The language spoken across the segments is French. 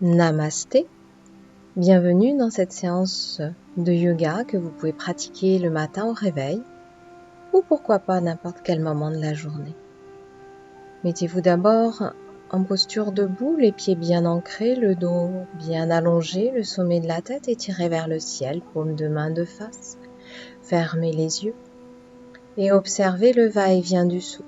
Namasté, bienvenue dans cette séance de yoga que vous pouvez pratiquer le matin au réveil ou pourquoi pas à n'importe quel moment de la journée. Mettez-vous d'abord en posture debout, les pieds bien ancrés, le dos bien allongé, le sommet de la tête étiré vers le ciel, paume de main de face. Fermez les yeux et observez le va-et-vient du souffle.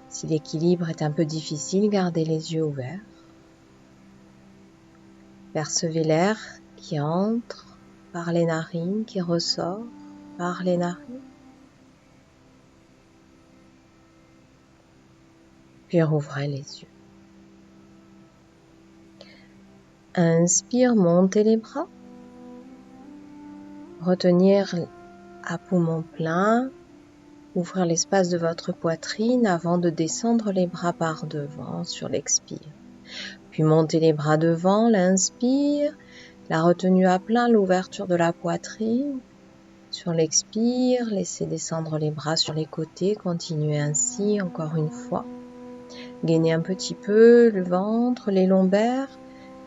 Si l'équilibre est un peu difficile, gardez les yeux ouverts. Percevez l'air qui entre par les narines, qui ressort par les narines. Puis rouvrez les yeux. Inspire, montez les bras. Retenir à poumon plein. Ouvrir l'espace de votre poitrine avant de descendre les bras par devant sur l'expire. Puis montez les bras devant, l'inspire. La retenue à plein, l'ouverture de la poitrine. Sur l'expire, laissez descendre les bras sur les côtés. Continuez ainsi encore une fois. Gainez un petit peu le ventre, les lombaires.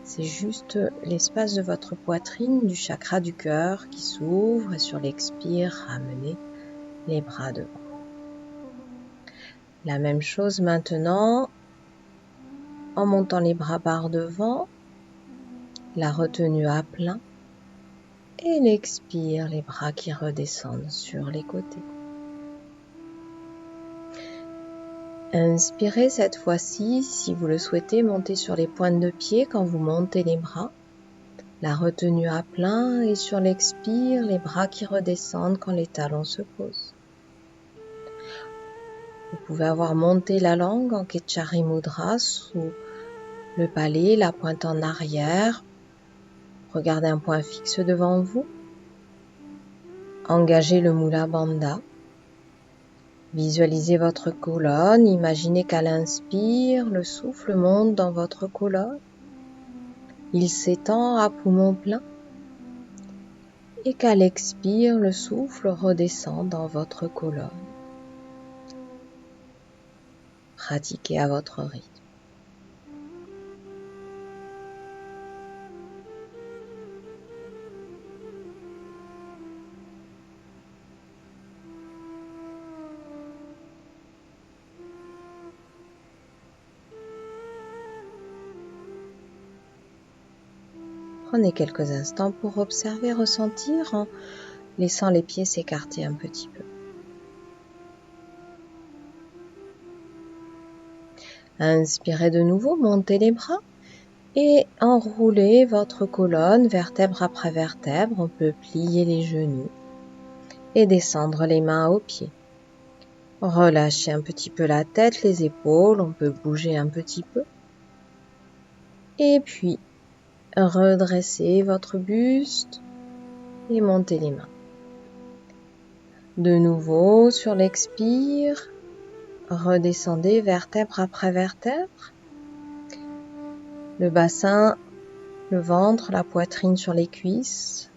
C'est juste l'espace de votre poitrine, du chakra du cœur qui s'ouvre et sur l'expire, ramenez les bras devant. La même chose maintenant, en montant les bras par devant, la retenue à plein et l'expire, les bras qui redescendent sur les côtés. Inspirez cette fois-ci, si vous le souhaitez, montez sur les pointes de pied quand vous montez les bras. La retenue à plein et sur l'expire, les bras qui redescendent quand les talons se posent. Vous pouvez avoir monté la langue en Ketchari Mudra sous le palais, la pointe en arrière. Regardez un point fixe devant vous. Engagez le Mula Bandha. Visualisez votre colonne. Imaginez qu'à l'inspire, le souffle monte dans votre colonne. Il s'étend à poumon plein. Et qu'à l'expire, le souffle redescend dans votre colonne. Pratiquez à votre rythme. Prenez quelques instants pour observer, ressentir en laissant les pieds s'écarter un petit peu. Inspirez de nouveau, montez les bras et enroulez votre colonne vertèbre après vertèbre. On peut plier les genoux et descendre les mains aux pieds. Relâchez un petit peu la tête, les épaules, on peut bouger un petit peu. Et puis, redressez votre buste et montez les mains. De nouveau, sur l'expire, redescendez vertèbre après vertèbre. Le bassin, le ventre, la poitrine sur les cuisses.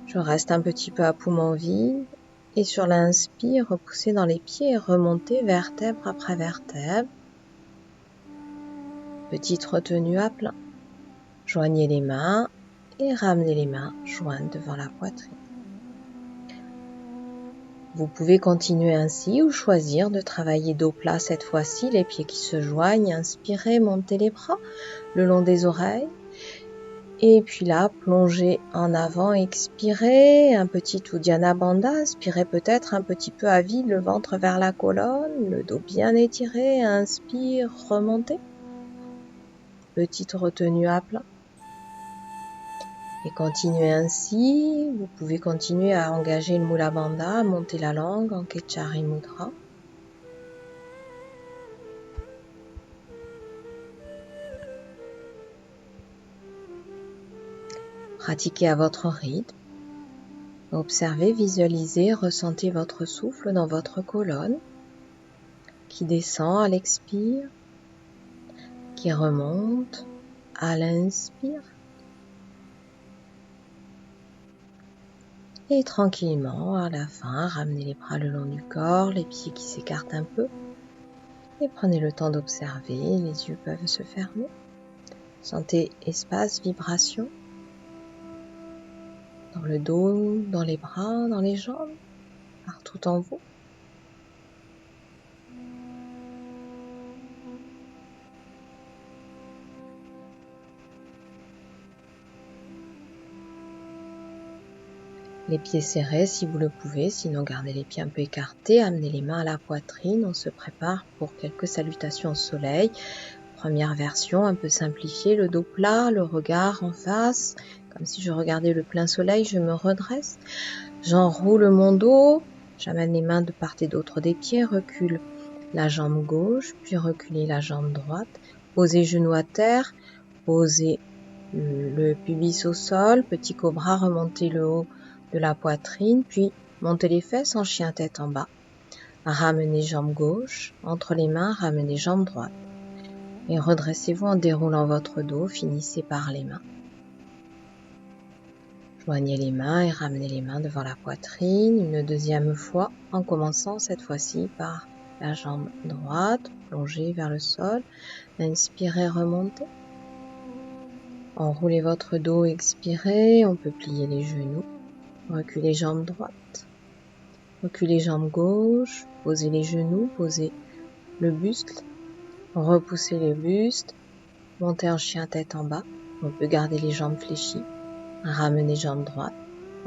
Je reste un petit peu à poumon vide. Et sur l'inspire, repoussez dans les pieds et remontez vertèbre après vertèbre. Petite retenue à plein. Joignez les mains et ramenez les mains jointes devant la poitrine. Vous pouvez continuer ainsi ou choisir de travailler dos plat cette fois-ci, les pieds qui se joignent. Inspirez, montez les bras le long des oreilles. Et puis là, plongez en avant, expirez, un petit Uddiyana Bandha, inspirez peut-être un petit peu à vide, le ventre vers la colonne, le dos bien étiré, inspire, remontez. Petite retenue à plat. Et continuez ainsi, vous pouvez continuer à engager le Mula Bandha, à monter la langue en Ketchari Mudra. Pratiquez à votre rythme. Observez, visualisez, ressentez votre souffle dans votre colonne qui descend à l'expire, qui remonte à l'inspire. Et tranquillement, à la fin, ramenez les bras le long du corps, les pieds qui s'écartent un peu. Et prenez le temps d'observer, les yeux peuvent se fermer. Sentez espace, vibration dans le dos, dans les bras, dans les jambes, partout en vous. Les pieds serrés si vous le pouvez, sinon gardez les pieds un peu écartés, amenez les mains à la poitrine, on se prépare pour quelques salutations au soleil. Première version, un peu simplifiée, le dos plat, le regard en face, comme si je regardais le plein soleil, je me redresse, j'enroule mon dos, j'amène les mains de part et d'autre des pieds, recule la jambe gauche, puis reculez la jambe droite, posez genoux à terre, posez le pubis au sol, petit cobra, remontez le haut de la poitrine, puis montez les fesses en chien tête en bas. Ramenez jambe gauche, entre les mains, ramenez jambe droite. Et redressez-vous en déroulant votre dos, finissez par les mains. Joignez les mains et ramenez les mains devant la poitrine une deuxième fois, en commençant cette fois-ci par la jambe droite, plongez vers le sol, inspirez, remontez. Enroulez votre dos, expirez, on peut plier les genoux, reculez jambe droite, reculez jambe gauche, posez les genoux, posez le buste, repoussez le buste, montez en chien tête en bas, on peut garder les jambes fléchies, ramenez jambe droite,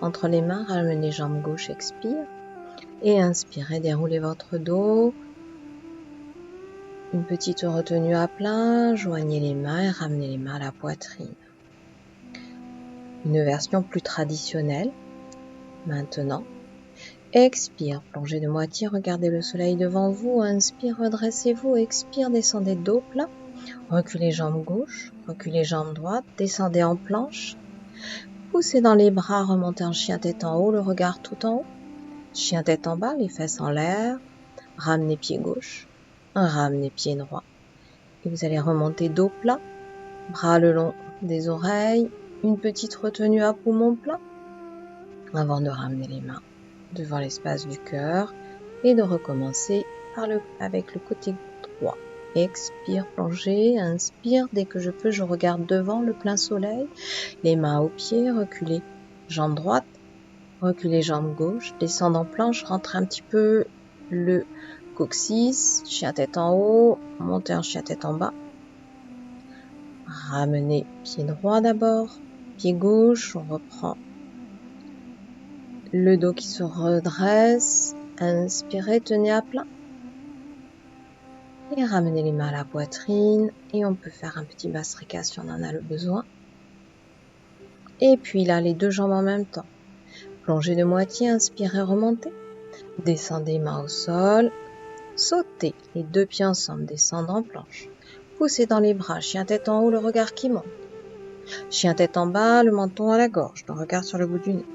entre les mains, ramenez jambe gauche, expire, et inspirez, déroulez votre dos, une petite retenue à plat, joignez les mains et ramenez les mains à la poitrine. Une version plus traditionnelle, maintenant. Expire, plongez de moitié, regardez le soleil devant vous, inspire, redressez-vous, expire, descendez dos plat, reculez jambe gauche, reculez jambe droite, descendez en planche, poussez dans les bras, remontez en chien tête en haut, le regard tout en haut, chien tête en bas, les fesses en l'air, ramenez pied gauche, ramenez pied droit, et vous allez remonter dos plat, bras le long des oreilles, une petite retenue à poumon plat, avant de ramener les mains devant l'espace du cœur et de recommencer avec le côté droit. Expire, plongez, inspire, dès que je peux, je regarde devant le plein soleil, les mains aux pieds, reculez jambe droite, reculez jambe gauche, descendre en planche, rentrez un petit peu le coccyx, chien tête en haut, montez en chien tête en bas, ramenez pied droit d'abord, pied gauche, on reprend le dos qui se redresse, inspirez, tenez à plat. Et ramenez les mains à la poitrine. Et on peut faire un petit bastrika si on en a le besoin. Et puis là, les deux jambes en même temps. Plongez de moitié, inspirez, remontez. Descendez, mains au sol. Sautez, les deux pieds ensemble, descendre en planche. Poussez dans les bras, chien tête en haut, le regard qui monte. Chien tête en bas, le menton à la gorge, le regard sur le bout du nez.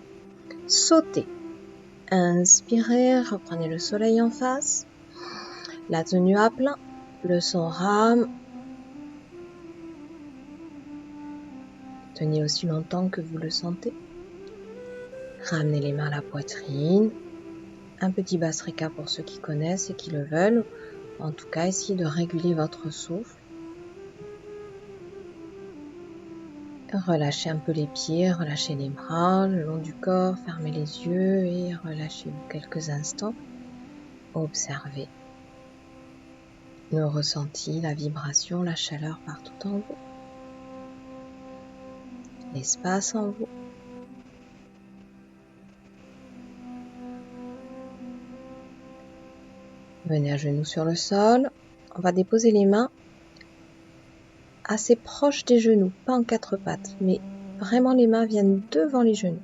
Sautez. Inspirez, reprenez le soleil en face. La tenue à plein, le son rame. Tenez aussi longtemps que vous le sentez. Ramenez les mains à la poitrine. Un petit bastrika pour ceux qui connaissent et qui le veulent. En tout cas, essayez de réguler votre souffle. Relâchez un peu les pieds, relâchez les bras le long du corps, fermez les yeux et relâchez-vous quelques instants. Observez le ressenti, la vibration, la chaleur partout en vous, l'espace en vous. Venez à genoux sur le sol. On va déposer les mains assez proches des genoux, pas en quatre pattes, mais vraiment les mains viennent devant les genoux.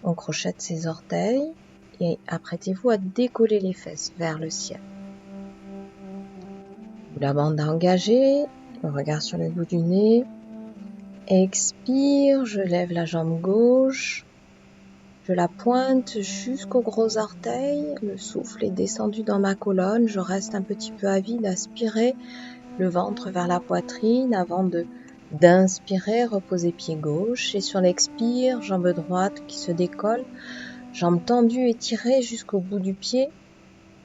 On crochette ses orteils et apprêtez-vous à décoller les fesses vers le ciel. La bande à engager, le regard sur le bout du nez. Expire, je lève la jambe gauche, je la pointe jusqu'au gros orteil, le souffle est descendu dans ma colonne, je reste un petit peu à vide, aspirer le ventre vers la poitrine avant d'inspirer, reposer pied gauche et sur l'expire, jambe droite qui se décolle, jambe tendue étirée jusqu'au bout du pied,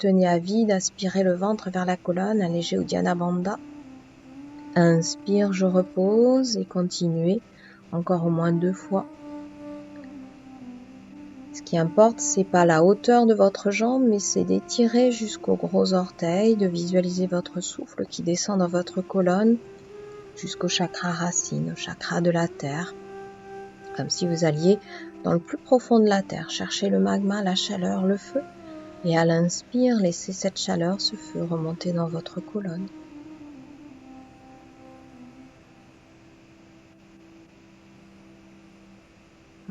tenez à vide, aspirez le ventre vers la colonne, allégé Uddiyana Bandha. Inspire, je repose et continuez encore au moins 2 fois. Ce qui importe, c'est pas la hauteur de votre jambe, mais c'est d'étirer jusqu'aux gros orteils, de visualiser votre souffle qui descend dans votre colonne jusqu'au chakra racine, au chakra de la terre, comme si vous alliez dans le plus profond de la terre, chercher le magma, la chaleur, le feu, et à l'inspire, laissez cette chaleur, ce feu remonter dans votre colonne.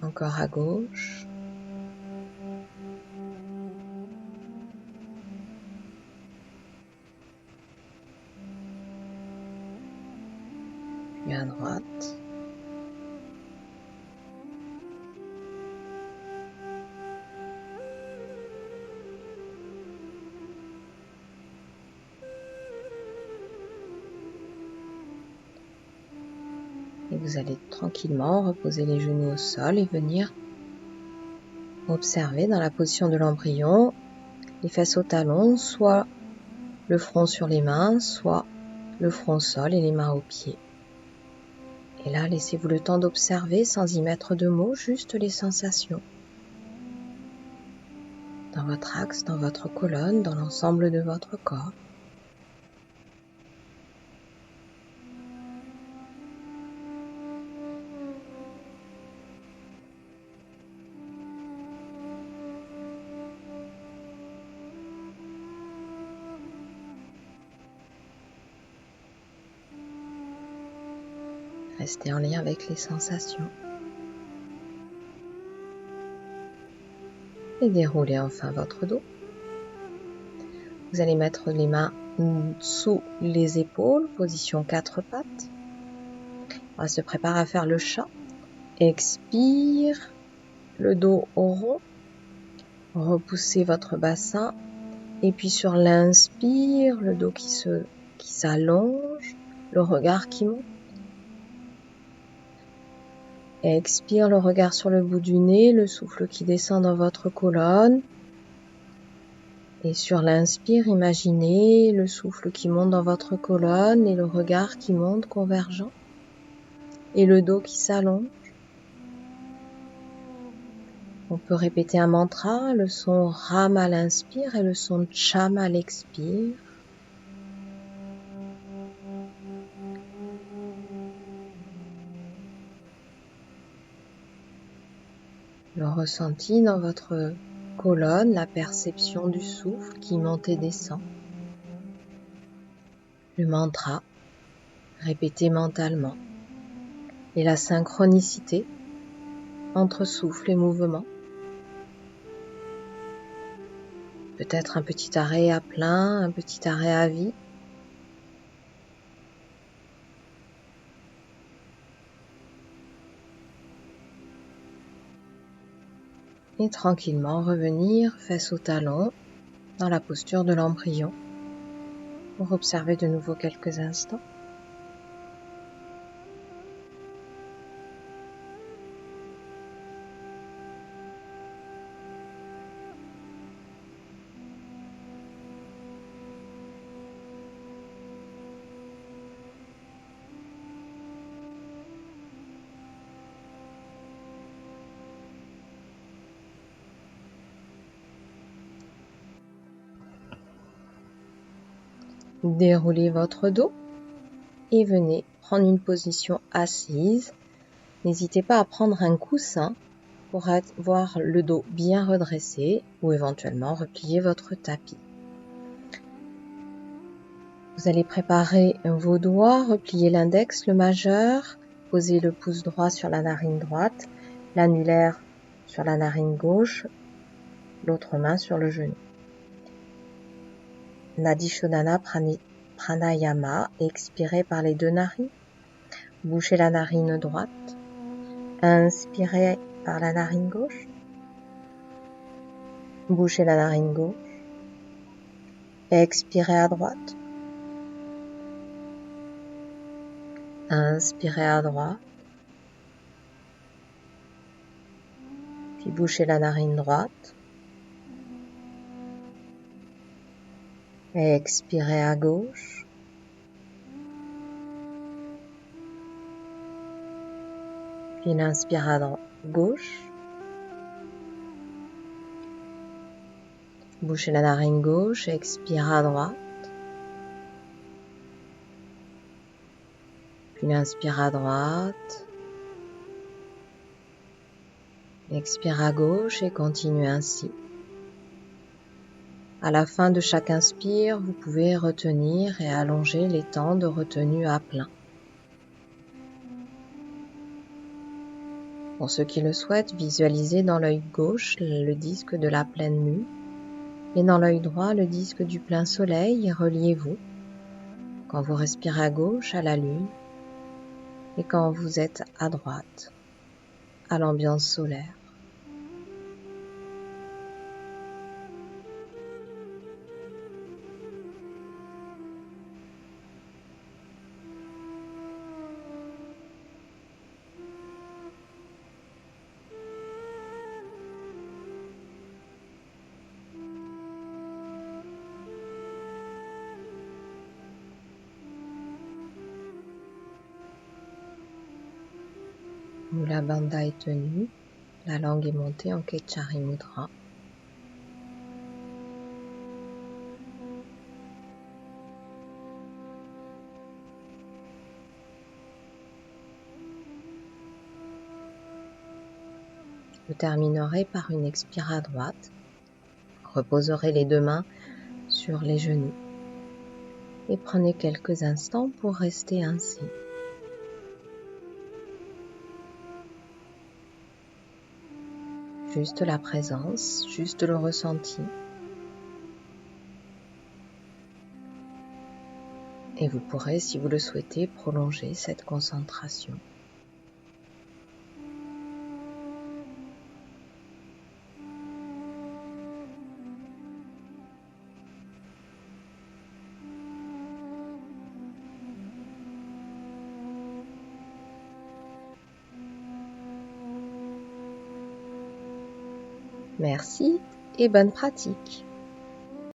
Encore à gauche. Puis à droite. Et vous allez tranquillement reposer les genoux au sol et venir observer dans la position de l'embryon les fesses au talon, soit le front sur les mains, soit le front au sol et les mains aux pieds. Et là, laissez-vous le temps d'observer sans y mettre de mots, juste les sensations. Dans votre axe, dans votre colonne, dans l'ensemble de votre corps. Restez en lien avec les sensations. Et déroulez enfin votre dos. Vous allez mettre les mains sous les épaules, position 4 pattes. On va se préparer à faire le chat. Expire, le dos au rond. Repoussez votre bassin. Et puis sur l'inspire, le dos qui s'allonge, le regard qui monte. Expire, le regard sur le bout du nez, le souffle qui descend dans votre colonne. Et sur l'inspire, imaginez le souffle qui monte dans votre colonne et le regard qui monte convergent. Et le dos qui s'allonge. On peut répéter un mantra, le son Ram à l'inspire et le son Cham à l'expire. Le ressenti dans votre colonne, la perception du souffle qui monte et descend. Le mantra, répété mentalement. Et la synchronicité entre souffle et mouvement. Peut-être un petit arrêt à plein, un petit arrêt à vide. Et tranquillement revenir fesses au talon dans la posture de l'embryon pour observer de nouveau quelques instants. Déroulez votre dos et venez prendre une position assise. N'hésitez pas à prendre un coussin pour avoir le dos bien redressé ou éventuellement replier votre tapis. Vous allez préparer vos doigts, replier l'index, le majeur, poser le pouce droit sur la narine droite, l'annulaire sur la narine gauche, l'autre main sur le genou. Nadi Shodhana Pranayama, expirez par les 2 narines. Bouchez la narine droite. Inspirez par la narine gauche. Bouchez la narine gauche. Expirez à droite. Inspirez à droite. Puis bouchez la narine droite. Expirez à gauche. Puis l'inspire à gauche. Bouchez la narine gauche, expire à droite. Puis l'inspire à droite. Expire à gauche et continue ainsi. À la fin de chaque inspire, vous pouvez retenir et allonger les temps de retenue à plein. Pour ceux qui le souhaitent, visualisez dans l'œil gauche le disque de la pleine lune et dans l'œil droit le disque du plein soleil et reliez-vous. Quand vous respirez à gauche, à la lune et quand vous êtes à droite, à l'ambiance solaire. Mula Bandha est tenue, la langue est montée en Ketchari Mudra. Vous terminerez par une expire à droite. Reposerez les deux mains sur les genoux et prenez quelques instants pour rester ainsi. Juste la présence, juste le ressenti. Et vous pourrez, si vous le souhaitez, prolonger cette concentration. Merci et bonne pratique.